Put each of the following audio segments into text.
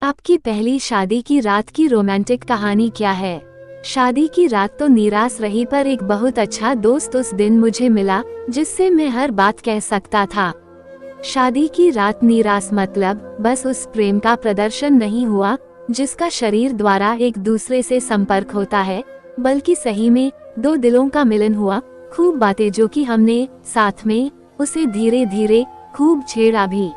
आपकी पहली शादी की रात की रोमांटिक कहानी क्या है? शादी की रात तो निराश रही, पर एक बहुत अच्छा दोस्त उस दिन मुझे मिला जिससे मैं हर बात कह सकता था। शादी की रात निराश मतलब बस उस प्रेम का प्रदर्शन नहीं हुआ जिसका शरीर द्वारा एक दूसरे से संपर्क होता है, बल्कि सही में दो दिलों का मिलन हुआ। खूब बातें जो कि हमने साथ में उसे धीरे धीरे खूब छेड़ा भी,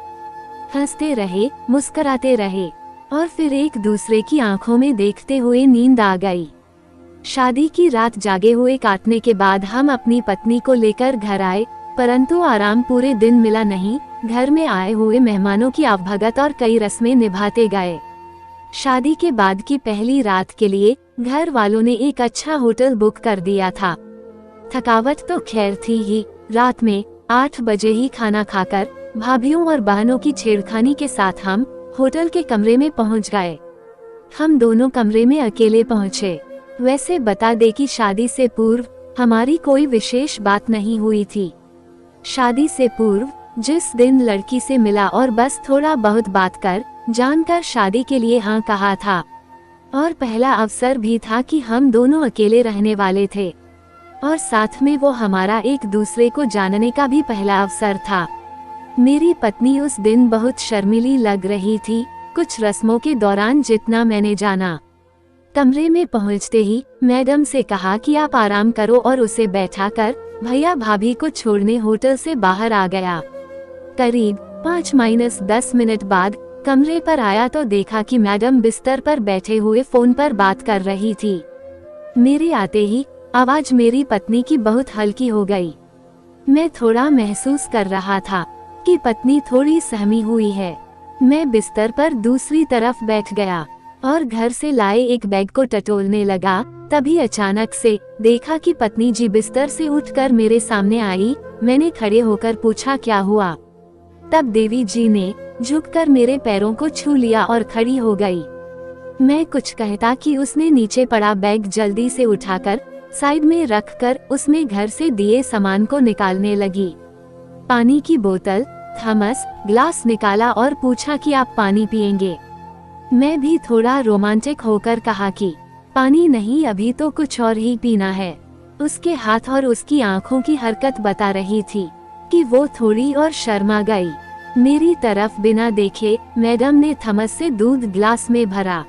हंसते रहे, मुस्कुराते रहे और फिर एक दूसरे की आंखों में देखते हुए नींद आ गई। शादी की रात जागे हुए काटने के बाद हम अपनी पत्नी को लेकर घर आए, परंतु आराम पूरे दिन मिला नहीं। घर में आए हुए मेहमानों की आवभगत और कई रस्में निभाते गए। शादी के बाद की पहली रात के लिए घर वालों ने एक अच्छा होटल बुक कर दिया था। थकावट तो खैर थी ही। रात में 8 बजे ही खाना खाकर भाभीियों और बहनों की छेड़खानी के साथ हम होटल के कमरे में पहुंच गए। हम दोनों कमरे में अकेले पहुंचे। वैसे बता दे कि शादी से पूर्व हमारी कोई विशेष बात नहीं हुई थी। शादी से पूर्व जिस दिन लड़की से मिला और बस थोड़ा बहुत बात कर जानकर शादी के लिए हाँ कहा था, और पहला अवसर भी था कि हम दोनों अकेले रहने वाले थे और साथ में वो हमारा एक दूसरे को जानने का भी पहला अवसर था। मेरी पत्नी उस दिन बहुत शर्मीली लग रही थी कुछ रस्मों के दौरान, जितना मैंने जाना। कमरे में पहुंचते ही मैडम से कहा कि आप आराम करो और उसे बैठाकर भैया भाभी को छोड़ने होटल से बाहर आ गया। करीब 5-10 मिनट बाद कमरे पर आया तो देखा कि मैडम बिस्तर पर बैठे हुए फोन पर बात कर रही थी। मेरे आते ही आवाज मेरी पत्नी की बहुत हल्की हो गई। मैं थोड़ा महसूस कर रहा था कि पत्नी थोड़ी सहमी हुई है। मैं बिस्तर पर दूसरी तरफ बैठ गया और घर से लाए एक बैग को टटोलने लगा। तभी अचानक से देखा कि पत्नी जी बिस्तर से उठकर मेरे सामने आई। मैंने खड़े होकर पूछा क्या हुआ। तब देवी जी ने झुककर मेरे पैरों को छू लिया और खड़ी हो गई। मैं कुछ कहता कि उसने नीचे पड़ा बैग जल्दी से उठाकर साइड में रखकर उसमें घर से दिए सामान को निकालने लगी। पानी की बोतल, थर्मस, ग्लास निकाला और पूछा कि आप पानी पिएंगे। मैं भी थोड़ा रोमांटिक होकर कहा कि पानी नहीं, अभी तो कुछ और ही पीना है। उसके हाथ और उसकी आंखों की हरकत बता रही थी कि वो थोड़ी और शर्मा गई। मेरी तरफ बिना देखे मैडम ने थर्मस से दूध ग्लास में भरा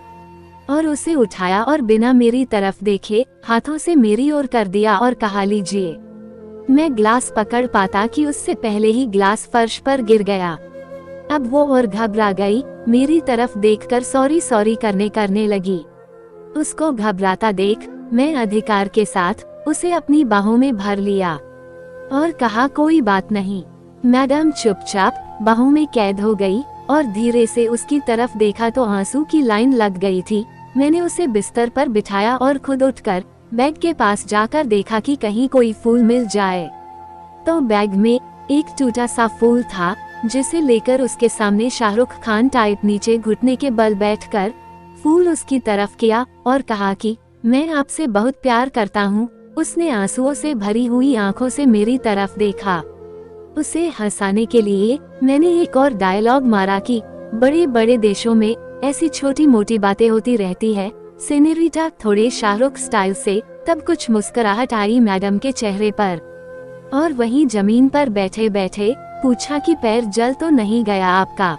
और उसे उठाया और बिना मेरी तरफ देखे हाथों से मेरी ओर कर दिया और कहा लीजिए। मैं ग्लास पकड़ पाता कि उससे पहले ही ग्लास फर्श पर गिर गया। अब वो और घबरा गई। मेरी तरफ देखकर सॉरी सॉरी करने लगी। उसको घबराता देख मैं अधिकार के साथ उसे अपनी बाहों में भर लिया और कहा कोई बात नहीं। मैडम चुपचाप बाहों में कैद हो गई और धीरे से उसकी तरफ देखा तो आंसू की लाइन लग गई थी। मैंने उसे बिस्तर पर बिठाया और खुद उठकर बैग के पास जाकर देखा कि कहीं कोई फूल मिल जाए। तो बैग में एक टूटा सा फूल था जिसे लेकर उसके सामने शाहरुख खान टाइप नीचे घुटने के बल बैठकर फूल उसकी तरफ किया और कहा कि मैं आपसे बहुत प्यार करता हूँ। उसने आंसुओं से भरी हुई आंखों से मेरी तरफ देखा। उसे हंसाने के लिए मैंने एक और डायलॉग मारा कि बड़े बड़े देशों में ऐसी छोटी मोटी बातें होती रहती है सेनोरिटा, थोड़े शाहरुख स्टाइल से। तब कुछ मुस्कुराहट आई मैडम के चेहरे पर और वहीं जमीन पर बैठे बैठे पूछा कि पैर जल तो नहीं गया आपका।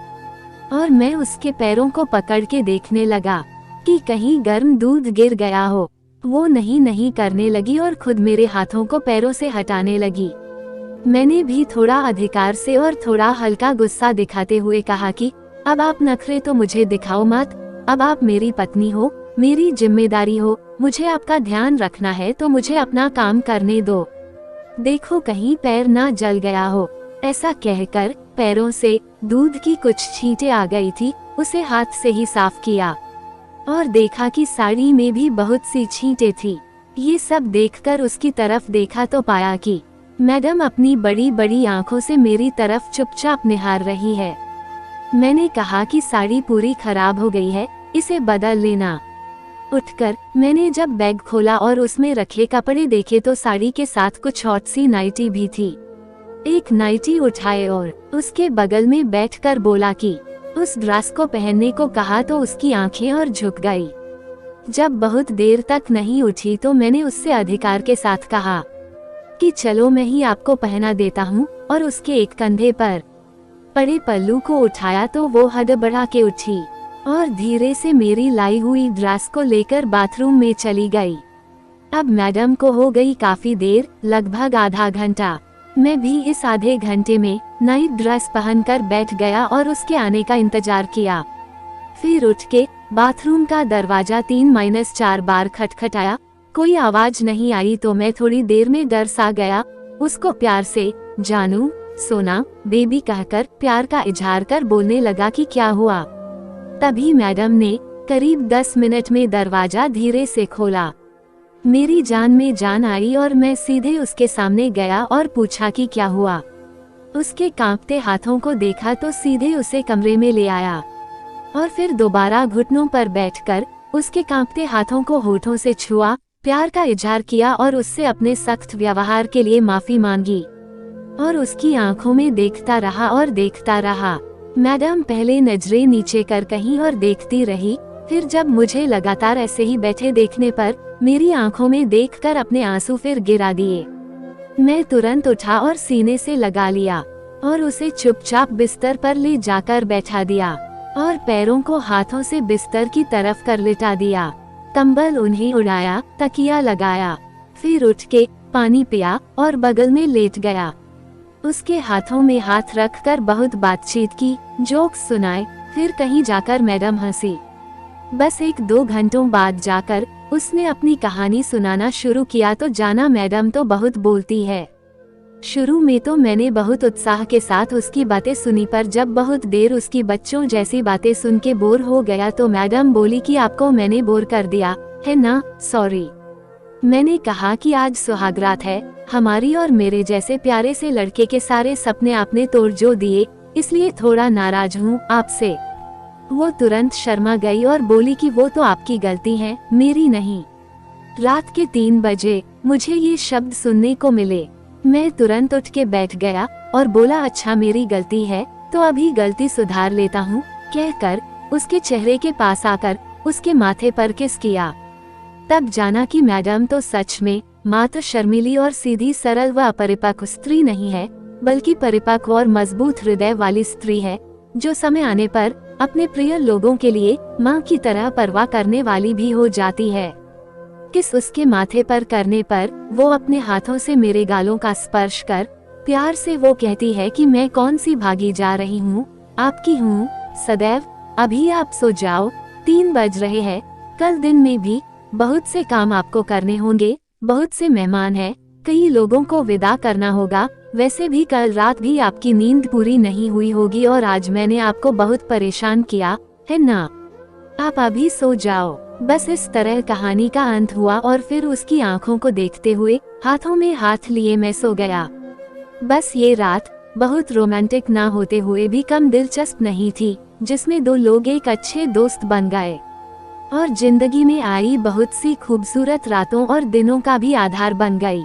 और मैं उसके पैरों को पकड़ के देखने लगा कि कहीं गर्म दूध गिर गया हो। वो नहीं करने लगी और खुद मेरे हाथों को पैरों से हटाने लगी। मैंने भी थोड़ा अधिकार से और थोड़ा हल्का गुस्सा दिखाते हुए कहा कि अब आप नखरे तो मुझे दिखाओ मत। अब आप मेरी पत्नी हो, मेरी जिम्मेदारी हो, मुझे आपका ध्यान रखना है तो मुझे अपना काम करने दो। देखो कहीं पैर ना जल गया हो। ऐसा कहकर पैरों से दूध की कुछ छींटें आ गई थी। उसे हाथ से ही साफ किया और देखा कि साड़ी में भी बहुत सी छींटें थी। ये सब देखकर उसकी तरफ देखा तो पाया कि मैडम अपनी बड़ी बड़ी आंखों से मेरी तरफ चुपचाप निहार रही है। मैंने कहा कि साड़ी पूरी खराब हो गई है, इसे बदल लेना। उठकर मैंने जब बैग खोला और उसमें रखे कपड़े देखे तो साड़ी के साथ कुछ हॉट सी नाइटी भी थी। एक नाइटी उठाए और उसके बगल में बैठकर बोला कि उस ड्रेस को पहनने को कहा तो उसकी आंखें और झुक गई। जब बहुत देर तक नहीं उठी तो मैंने उससे अधिकार के साथ कहा कि चलो मैं ही आपको पहना देता हूँ, और उसके एक कंधे पर पड़े पल्लू को उठाया तो वो हड़बड़ा के उठी और धीरे से मेरी लाई हुई ड्रेस को लेकर बाथरूम में चली गई। अब मैडम को हो गई काफी देर, लगभग आधा घंटा। मैं भी इस आधे घंटे में नई ड्रेस पहनकर बैठ गया और उसके आने का इंतजार किया। फिर उठ के बाथरूम का दरवाजा 3-4 बार खटखटाया, कोई आवाज नहीं आई तो मैं थोड़ी देर में डर सा गया। उसको प्यार से जानू, सोना, बेबी कहकर प्यार का इजहार कर बोलने लगा कि क्या हुआ। तभी मैडम ने करीब 10 मिनट में दरवाजा धीरे से खोला। मेरी जान में जान आई और मैं सीधे उसके सामने गया और पूछा कि क्या हुआ। उसके कांपते हाथों को देखा तो सीधे उसे कमरे में ले आया और फिर दोबारा घुटनों पर बैठकर उसके कांपते हाथों को होठों से छुआ, प्यार का इजहार किया और उससे अपने सख्त व्यवहार के लिए माफी मांगी और उसकी आंखों में देखता रहा और देखता रहा। मैडम पहले नजरें नीचे कर कहीं और देखती रही, फिर जब मुझे लगातार ऐसे ही बैठे देखने पर मेरी आंखों में देखकर अपने आंसू फिर गिरा दिए। मैं तुरंत उठा और सीने से लगा लिया और उसे चुपचाप बिस्तर पर ले जाकर बैठा दिया और पैरों को हाथों से बिस्तर की तरफ कर लिटा दिया। कंबल उन्हें उड़ाया, तकिया लगाया, फिर उठ के पानी पिया और बगल में लेट गया। उसके हाथों में हाथ रखकर बहुत बातचीत की, जोक्स सुनाए, फिर कहीं जाकर मैडम हंसी। बस 1-2 घंटों बाद जाकर उसने अपनी कहानी सुनाना शुरू किया तो जाना मैडम तो बहुत बोलती है। शुरू में तो मैंने बहुत उत्साह के साथ उसकी बातें सुनी, पर जब बहुत देर उसकी बच्चों जैसी बातें सुन के बोर हो गया तो मैडम बोली कि आपको मैंने बोर कर दिया है ना, सॉरी। मैंने कहा कि आज सुहागरात है हमारी और मेरे जैसे प्यारे से लड़के के सारे सपने आपने तोड़ जो दिए, इसलिए थोड़ा नाराज हूँ आपसे। वो तुरंत शर्मा गई और बोली कि वो तो आपकी गलती है, मेरी नहीं। रात के 3 बजे मुझे ये शब्द सुनने को मिले। मैं तुरंत उठ के बैठ गया और बोला अच्छा मेरी गलती है तो अभी गलती सुधार लेता हूँ, कहकर उसके चेहरे के पास आकर उसके माथे पर किस किया। तब जाना कि मैडम तो सच में मात्र शर्मीली और सीधी सरल व अपरिपक्व स्त्री नहीं है, बल्कि परिपक्व और मजबूत हृदय वाली स्त्री है, जो समय आने पर अपने प्रिय लोगों के लिए माँ की तरह परवाह करने वाली भी हो जाती है। किस उसके माथे पर करने पर वो अपने हाथों से मेरे गालों का स्पर्श कर प्यार से वो कहती है कि मैं कौन सी भागी जा रही हूँ, आपकी हूँ सदैव, अभी आप सो जाओ, 3 बज रहे हैं, कल दिन में भी बहुत से काम आपको करने होंगे, बहुत से मेहमान हैं, कई लोगों को विदा करना होगा, वैसे भी कल रात भी आपकी नींद पूरी नहीं हुई होगी और आज मैंने आपको बहुत परेशान किया है ना, आप अभी सो जाओ। बस इस तरह कहानी का अंत हुआ और फिर उसकी आंखों को देखते हुए हाथों में हाथ लिए मैं सो गया। बस ये रात बहुत रोमांटिक ना होते हुए भी कम दिलचस्प नहीं थी, जिसमें 2 लोग एक अच्छे दोस्त बन गए और जिंदगी में आई बहुत सी खूबसूरत रातों और दिनों का भी आधार बन गई।